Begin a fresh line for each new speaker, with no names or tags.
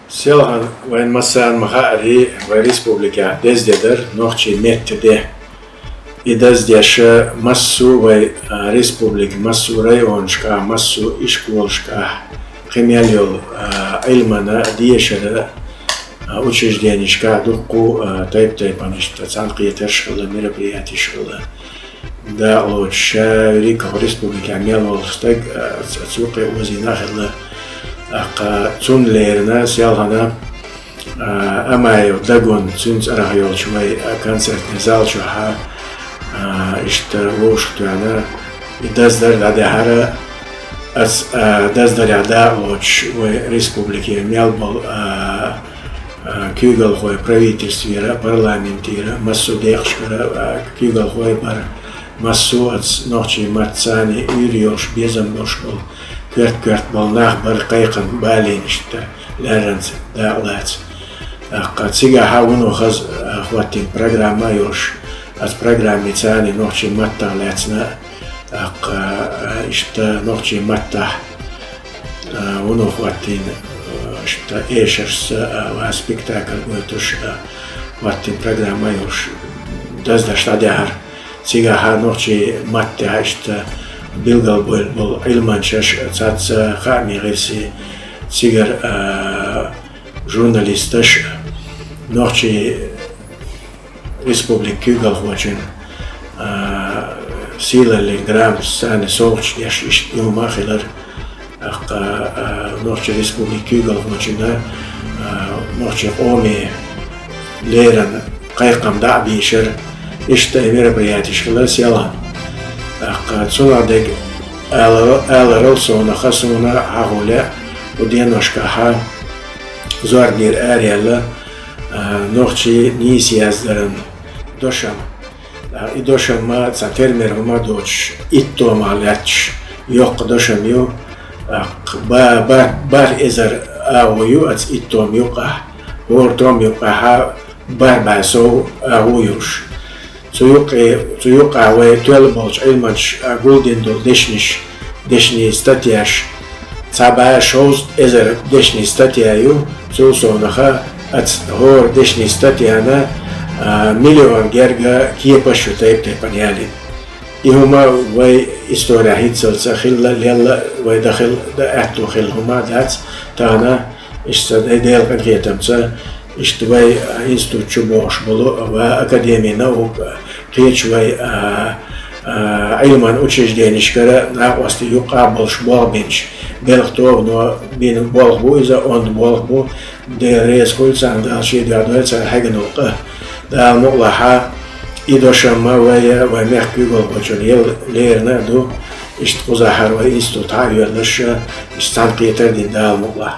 Selhan وين مثلا مخاري وريسبوبليكا دزدر نوخشي متده إدزديش مسو و ريسبوبليك مسو رايونشكا مسو إشكولشكا خمياليول علمنا ديشر учрежденишка духу тайп-тайпаништа цанкиетер школа мероприятий школа да лучше рика республика мелолстаг цуqi узинахла аqa цун лерна сялхана амайо дагон цун арахиол чмай концертный зал чуха ишта луштуана идаздар дадахара аз даздар ада луч в республике мелбол Кюгал хой правительствира, парламентира, массу дехшкара, кюгал хой бар массу от ночи марцани юриош безам ношкол, кверт балнах бар кайкан балиништа, ларанц да лац. Цига хауну хаз хватин программа yosh, от программы цани ночи матта лацна, ишта ночи матта уну хватин что эшерс спектакль готуш ваттин программа yosh даздашта дяр цигаха ночи матте ашта билгал бол илманчаш цац хамиреси цигар журналисташ ночи республик кюгал хочин сила линграм сане соуч яш юмахилар ночи республик кюгал хочина ночи оми леран кайкам да бишер ишта мероприятий школа села цуладек элросона хасуна агуля уденошка ха зуардир ариала ночи нисияздаран дошам и дошам ма цатермер ма доч иттома лач yok дошам ю бар эзер аую ац иттом юка ортом юка ха бар басо ауюш цуюка ве туэлболч элмач голден дол дешни статьяш цаба шоуз эзер дешни статьяю цусонаха ац гор дешни статьяна миллион герга киепашу тайп-тайпаняли и هما وي история هيتسلسل خلا ليلا وي داخل دأتو خل هما دات تانا اشتد ديل قنقيتمسا اشتوي انستوت شبوش بلو وأكاديمينا وقيتش وي علمان учрежденишкара ناقوستي يقابل شبوغ بينش بلغتو نو بين بولغبو إذا أون بولغبو دي ريس كولسان دالشي دادويتسا حاجة نوقه دال نقلحا إدوشما ويا ومحكيغل بچون ليرنا دو اشتقوزا حروا إنستو تعيو لش اشتانقيتر دين دال مقلا